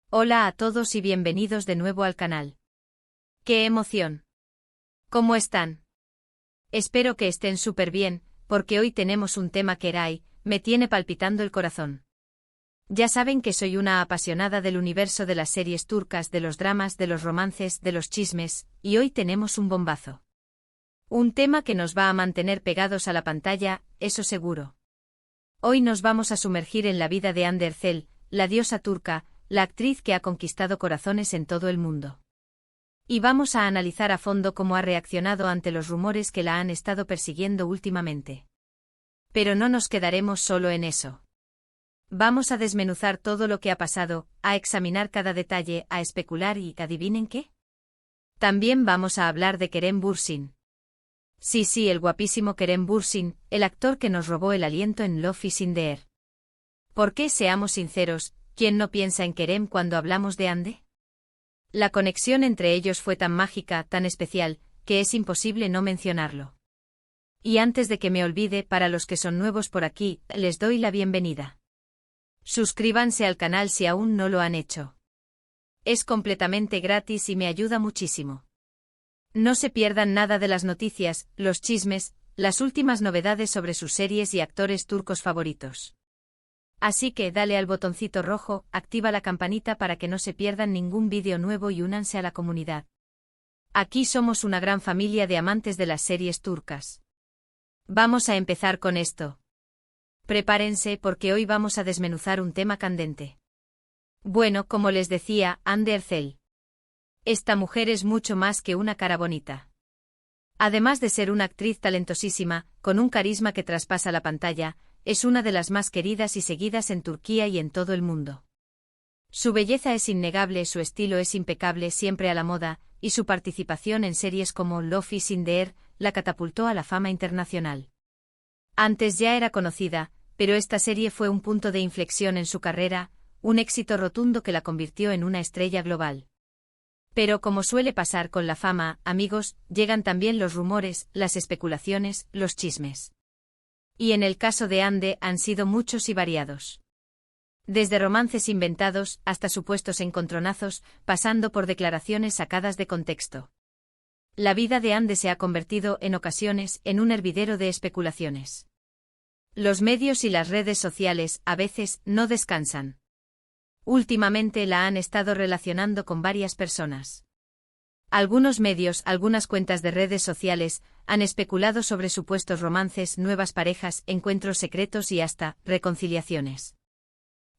Hola a todos y bienvenidos de nuevo al canal. ¡Qué emoción! ¿Cómo están? Espero que estén súper bien, porque hoy tenemos un tema que me tiene palpitando el corazón. Ya saben que soy una apasionada del universo de las series turcas, de los dramas, de los romances, de los chismes, y hoy tenemos un bombazo. Un tema que nos va a mantener pegados a la pantalla, eso seguro. Hoy nos vamos a sumergir en la vida de Hande Erçel, la diosa turca, la actriz que ha conquistado corazones en todo el mundo. Y vamos a analizar a fondo cómo ha reaccionado ante los rumores que la han estado persiguiendo últimamente. Pero no nos quedaremos solo en eso. Vamos a desmenuzar todo lo que ha pasado, a examinar cada detalle, a especular y ¿adivinen qué? También vamos a hablar de Kerem Bürsin. Sí, el guapísimo Kerem Bürsin, el actor que nos robó el aliento en Love is in the Air. ¿Por qué, seamos sinceros, quién no piensa en Kerem cuando hablamos de Hande? La conexión entre ellos fue tan mágica, tan especial, que es imposible no mencionarlo. Y antes de que me olvide, para los que son nuevos por aquí, les doy la bienvenida. Suscríbanse al canal si aún no lo han hecho. Es completamente gratis y me ayuda muchísimo. No se pierdan nada de las noticias, los chismes, las últimas novedades sobre sus series y actores turcos favoritos. Así que dale al botoncito rojo, activa la campanita para que no se pierdan ningún vídeo nuevo y únanse a la comunidad. Aquí somos una gran familia de amantes de las series turcas. Vamos a empezar con esto. Prepárense porque hoy vamos a desmenuzar un tema candente. Bueno, como les decía, Hande Erçel. Esta mujer es mucho más que una cara bonita. Además de ser una actriz talentosísima, con un carisma que traspasa la pantalla, es una de las más queridas y seguidas en Turquía y en todo el mundo. Su belleza es innegable, su estilo es impecable, siempre a la moda, y su participación en series como Love is in the Air la catapultó a la fama internacional. Antes ya era conocida, pero esta serie fue un punto de inflexión en su carrera, un éxito rotundo que la convirtió en una estrella global. Pero como suele pasar con la fama, amigos, llegan también los rumores, las especulaciones, los chismes. Y en el caso de Hande han sido muchos y variados. Desde romances inventados hasta supuestos encontronazos, pasando por declaraciones sacadas de contexto. La vida de Hande se ha convertido en ocasiones en un hervidero de especulaciones. Los medios y las redes sociales, a veces, no descansan. Últimamente la han estado relacionando con varias personas. Algunos medios, algunas cuentas de redes sociales, han especulado sobre supuestos romances, nuevas parejas, encuentros secretos y hasta reconciliaciones.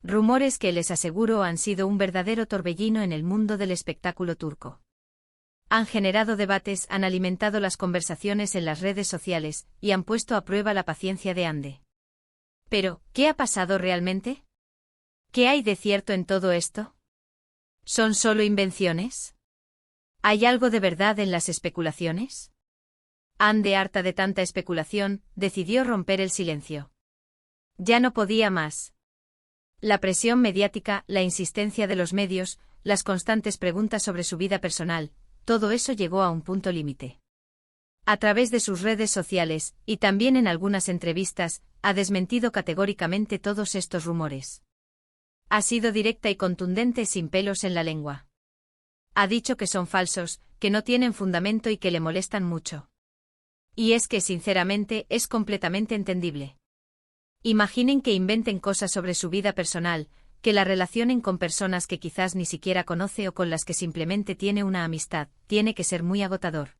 Rumores que, les aseguro, han sido un verdadero torbellino en el mundo del espectáculo turco. Han generado debates, han alimentado las conversaciones en las redes sociales y han puesto a prueba la paciencia de Hande. Pero, ¿qué ha pasado realmente? ¿Qué hay de cierto en todo esto? ¿Son solo invenciones? ¿Hay algo de verdad en las especulaciones? Hande, harta de tanta especulación, decidió romper el silencio. Ya no podía más. La presión mediática, la insistencia de los medios, las constantes preguntas sobre su vida personal, todo eso llegó a un punto límite. A través de sus redes sociales, y también en algunas entrevistas, ha desmentido categóricamente todos estos rumores. Ha sido directa y contundente sin pelos en la lengua. Ha dicho que son falsos, que no tienen fundamento y que le molestan mucho. Y es que, sinceramente, es completamente entendible. Imaginen que inventen cosas sobre su vida personal, que la relacionen con personas que quizás ni siquiera conoce o con las que simplemente tiene una amistad, tiene que ser muy agotador.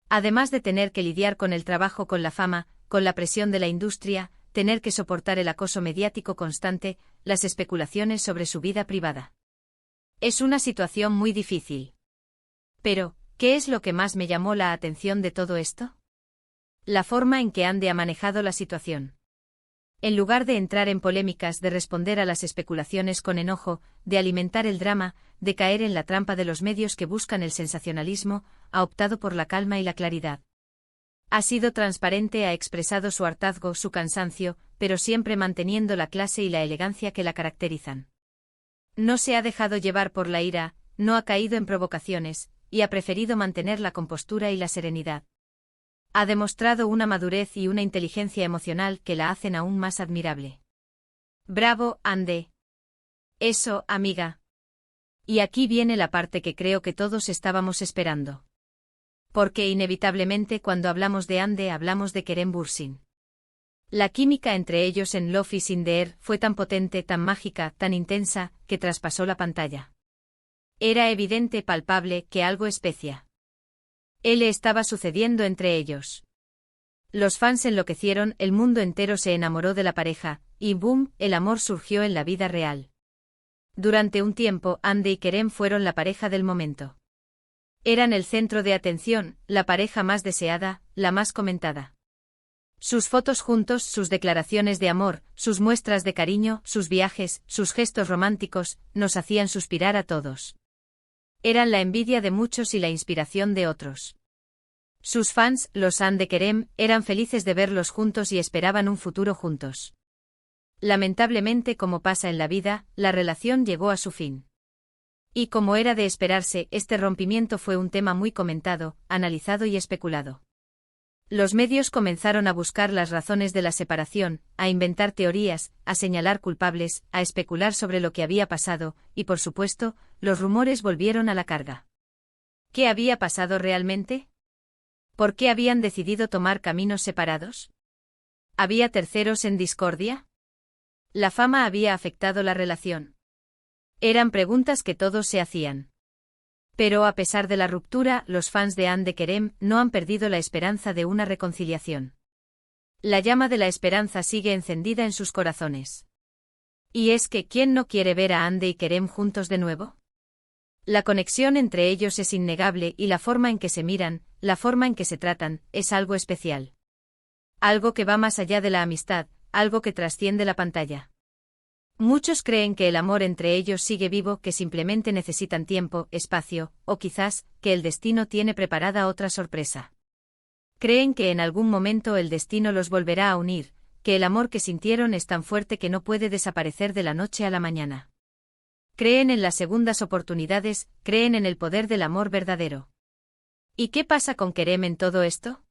Además de tener que lidiar con el trabajo, con la fama, con la presión de la industria, tener que soportar el acoso mediático constante, las especulaciones sobre su vida privada. Es una situación muy difícil. Pero, ¿qué es lo que más me llamó la atención de todo esto? La forma en que Hande ha manejado la situación. En lugar de entrar en polémicas, de responder a las especulaciones con enojo, de alimentar el drama, de caer en la trampa de los medios que buscan el sensacionalismo, ha optado por la calma y la claridad. Ha sido transparente, ha expresado su hartazgo, su cansancio, pero siempre manteniendo la clase y la elegancia que la caracterizan. No se ha dejado llevar por la ira, no ha caído en provocaciones, y ha preferido mantener la compostura y la serenidad. Ha demostrado una madurez y una inteligencia emocional que la hacen aún más admirable. ¡Bravo, Hande! Eso, amiga. Y aquí viene la parte que creo que todos estábamos esperando. Porque inevitablemente cuando hablamos de Ande hablamos de Kerem Bürsin. La química entre ellos en Love is in the Air fue tan potente, tan mágica, tan intensa, que traspasó la pantalla. Era evidente, palpable, que algo especia. Le estaba sucediendo entre ellos. Los fans enloquecieron, el mundo entero se enamoró de la pareja, y boom, el amor surgió en la vida real. Durante un tiempo, Ande y Kerem fueron la pareja del momento. Eran el centro de atención, la pareja más deseada, la más comentada. Sus fotos juntos, sus declaraciones de amor, sus muestras de cariño, sus viajes, sus gestos románticos, nos hacían suspirar a todos. Eran la envidia de muchos y la inspiración de otros. Sus fans, los Ande Kerem, eran felices de verlos juntos y esperaban un futuro juntos. Lamentablemente, como pasa en la vida, la relación llegó a su fin. Y como era de esperarse, este rompimiento fue un tema muy comentado, analizado y especulado. Los medios comenzaron a buscar las razones de la separación, a inventar teorías, a señalar culpables, a especular sobre lo que había pasado, y por supuesto, los rumores volvieron a la carga. ¿Qué había pasado realmente? ¿Por qué habían decidido tomar caminos separados? ¿Había terceros en discordia? ¿La fama había afectado la relación? Eran preguntas que todos se hacían. Pero a pesar de la ruptura, los fans de Ande Kerem no han perdido la esperanza de una reconciliación. La llama de la esperanza sigue encendida en sus corazones. ¿Y es que quién no quiere ver a Ande y Kerem juntos de nuevo? La conexión entre ellos es innegable y la forma en que se miran, la forma en que se tratan, es algo especial. Algo que va más allá de la amistad, algo que trasciende la pantalla. Muchos creen que el amor entre ellos sigue vivo, que simplemente necesitan tiempo, espacio, o quizás, que el destino tiene preparada otra sorpresa. Creen que en algún momento el destino los volverá a unir, que el amor que sintieron es tan fuerte que no puede desaparecer de la noche a la mañana. Creen en las segundas oportunidades, creen en el poder del amor verdadero. ¿Y qué pasa con Kerem en todo esto?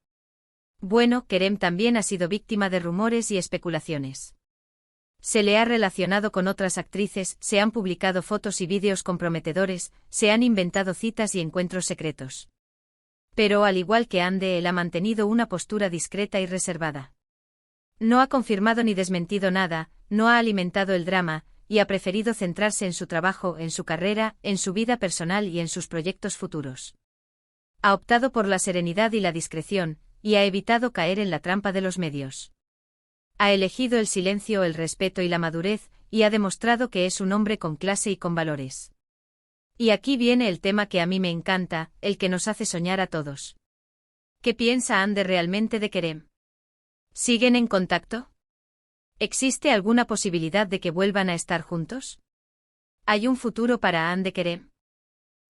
Bueno, Kerem también ha sido víctima de rumores y especulaciones. Se le ha relacionado con otras actrices, se han publicado fotos y vídeos comprometedores, se han inventado citas y encuentros secretos. Pero al igual que Ande, él ha mantenido una postura discreta y reservada. No ha confirmado ni desmentido nada, no ha alimentado el drama, y ha preferido centrarse en su trabajo, en su carrera, en su vida personal y en sus proyectos futuros. Ha optado por la serenidad y la discreción, y ha evitado caer en la trampa de los medios. Ha elegido el silencio, el respeto y la madurez, y ha demostrado que es un hombre con clase y con valores. Y aquí viene el tema que a mí me encanta, el que nos hace soñar a todos. ¿Qué piensa Ande realmente de Kerem? ¿Siguen en contacto? ¿Existe alguna posibilidad de que vuelvan a estar juntos? ¿Hay un futuro para Ande Kerem?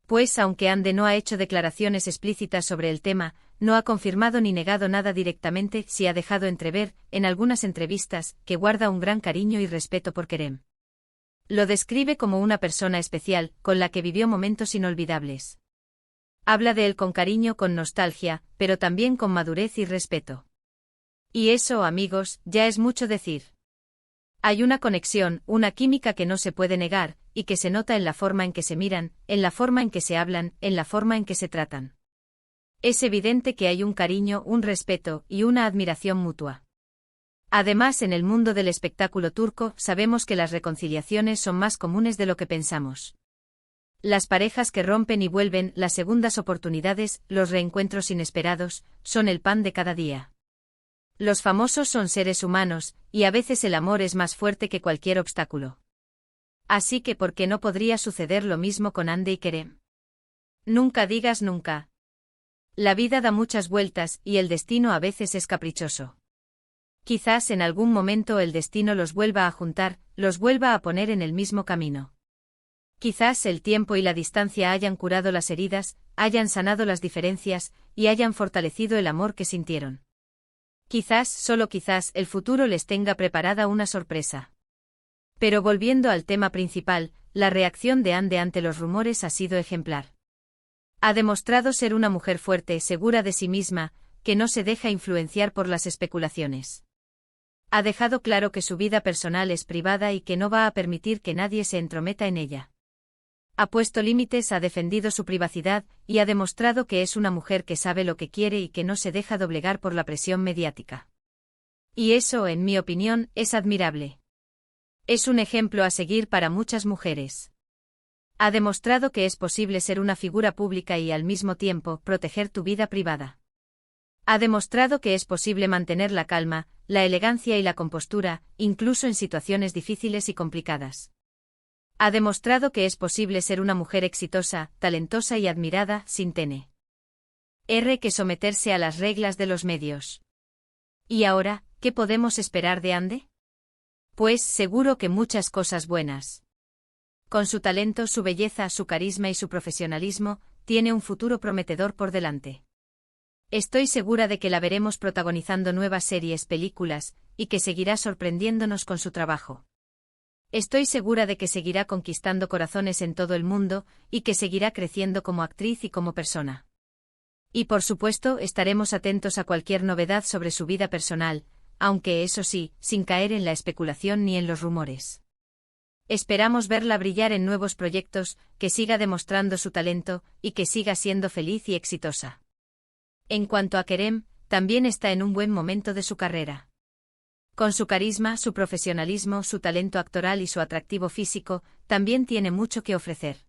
Pues aunque Ande no ha hecho declaraciones explícitas sobre el tema, no ha confirmado ni negado nada directamente, sí ha dejado entrever, en algunas entrevistas, que guarda un gran cariño y respeto por Kerem. Lo describe como una persona especial, con la que vivió momentos inolvidables. Habla de él con cariño, con nostalgia, pero también con madurez y respeto. Y eso, amigos, ya es mucho decir. Hay una conexión, una química que no se puede negar, y que se nota en la forma en que se miran, en la forma en que se hablan, en la forma en que se tratan. Es evidente que hay un cariño, un respeto y una admiración mutua. Además, en el mundo del espectáculo turco, sabemos que las reconciliaciones son más comunes de lo que pensamos. Las parejas que rompen y vuelven, las segundas oportunidades, los reencuentros inesperados, son el pan de cada día. Los famosos son seres humanos, y a veces el amor es más fuerte que cualquier obstáculo. Así que ¿por qué no podría suceder lo mismo con Ande y Kerem? Nunca digas nunca. La vida da muchas vueltas, y el destino a veces es caprichoso. Quizás en algún momento el destino los vuelva a juntar, los vuelva a poner en el mismo camino. Quizás el tiempo y la distancia hayan curado las heridas, hayan sanado las diferencias, y hayan fortalecido el amor que sintieron. Quizás, solo quizás, el futuro les tenga preparada una sorpresa. Pero volviendo al tema principal, la reacción de Ande ante los rumores ha sido ejemplar. Ha demostrado ser una mujer fuerte, segura de sí misma, que no se deja influenciar por las especulaciones. Ha dejado claro que su vida personal es privada y que no va a permitir que nadie se entrometa en ella. Ha puesto límites, ha defendido su privacidad y ha demostrado que es una mujer que sabe lo que quiere y que no se deja doblegar por la presión mediática. Y eso, en mi opinión, es admirable. Es un ejemplo a seguir para muchas mujeres. Ha demostrado que es posible ser una figura pública y al mismo tiempo proteger tu vida privada. Ha demostrado que es posible mantener la calma, la elegancia y la compostura, incluso en situaciones difíciles y complicadas. Ha demostrado que es posible ser una mujer exitosa, talentosa y admirada, sin tener que someterse a las reglas de los medios. ¿Y ahora, qué podemos esperar de Ande? Pues seguro que muchas cosas buenas. Con su talento, su belleza, su carisma y su profesionalismo, tiene un futuro prometedor por delante. Estoy segura de que la veremos protagonizando nuevas series, películas, y que seguirá sorprendiéndonos con su trabajo. Estoy segura de que seguirá conquistando corazones en todo el mundo, y que seguirá creciendo como actriz y como persona. Y por supuesto, estaremos atentos a cualquier novedad sobre su vida personal, aunque eso sí, sin caer en la especulación ni en los rumores. Esperamos verla brillar en nuevos proyectos, que siga demostrando su talento, y que siga siendo feliz y exitosa. En cuanto a Kerem, también está en un buen momento de su carrera. Con su carisma, su profesionalismo, su talento actoral y su atractivo físico, también tiene mucho que ofrecer.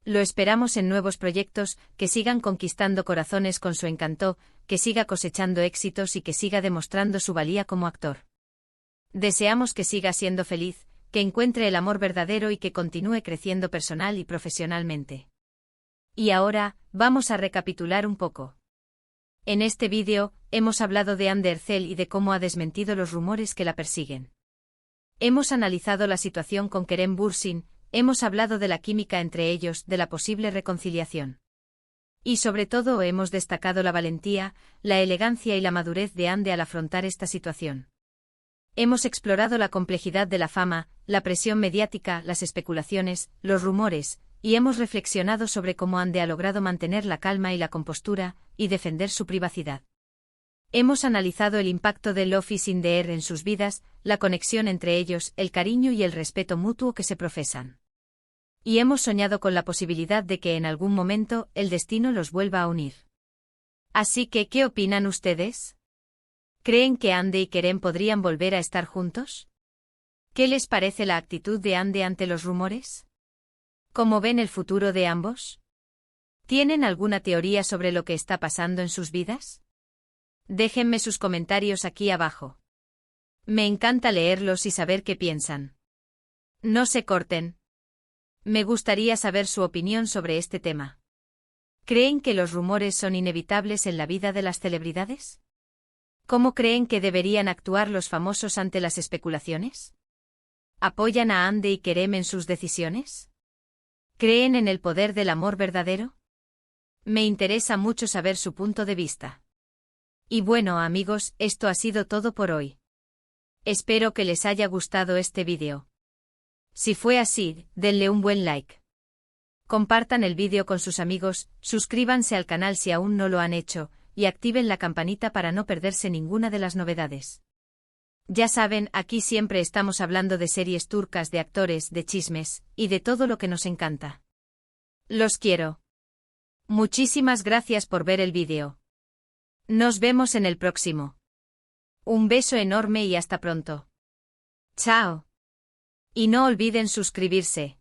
Lo esperamos en nuevos proyectos, que sigan conquistando corazones con su encanto, que siga cosechando éxitos y que siga demostrando su valía como actor. Deseamos que siga siendo feliz, que encuentre el amor verdadero y que continúe creciendo personal y profesionalmente. Y ahora, vamos a recapitular un poco. En este vídeo, hemos hablado de Hande Erçel y de cómo ha desmentido los rumores que la persiguen. Hemos analizado la situación con Kerem Bürsin, hemos hablado de la química entre ellos, de la posible reconciliación. Y sobre todo hemos destacado la valentía, la elegancia y la madurez de Hande al afrontar esta situación. Hemos explorado la complejidad de la fama, la presión mediática, las especulaciones, los rumores, y hemos reflexionado sobre cómo Hande ha logrado mantener la calma y la compostura, y defender su privacidad. Hemos analizado el impacto de Love is in the air en sus vidas, la conexión entre ellos, el cariño y el respeto mutuo que se profesan. Y hemos soñado con la posibilidad de que en algún momento el destino los vuelva a unir. Así que, ¿qué opinan ustedes? ¿Creen que Hande y Kerem podrían volver a estar juntos? ¿Qué les parece la actitud de Hande ante los rumores? ¿Cómo ven el futuro de ambos? ¿Tienen alguna teoría sobre lo que está pasando en sus vidas? Déjenme sus comentarios aquí abajo. Me encanta leerlos y saber qué piensan. No se corten. Me gustaría saber su opinión sobre este tema. ¿Creen que los rumores son inevitables en la vida de las celebridades? ¿Cómo creen que deberían actuar los famosos ante las especulaciones? ¿Apoyan a Hande y Kerem en sus decisiones? ¿Creen en el poder del amor verdadero? Me interesa mucho saber su punto de vista. Y bueno, amigos, esto ha sido todo por hoy. Espero que les haya gustado este vídeo. Si fue así, denle un buen like. Compartan el vídeo con sus amigos, suscríbanse al canal si aún no lo han hecho, y activen la campanita para no perderse ninguna de las novedades. Ya saben, aquí siempre estamos hablando de series turcas, de actores, de chismes, y de todo lo que nos encanta. Los quiero. Muchísimas gracias por ver el vídeo. Nos vemos en el próximo. Un beso enorme y hasta pronto. Chao. Y no olviden suscribirse.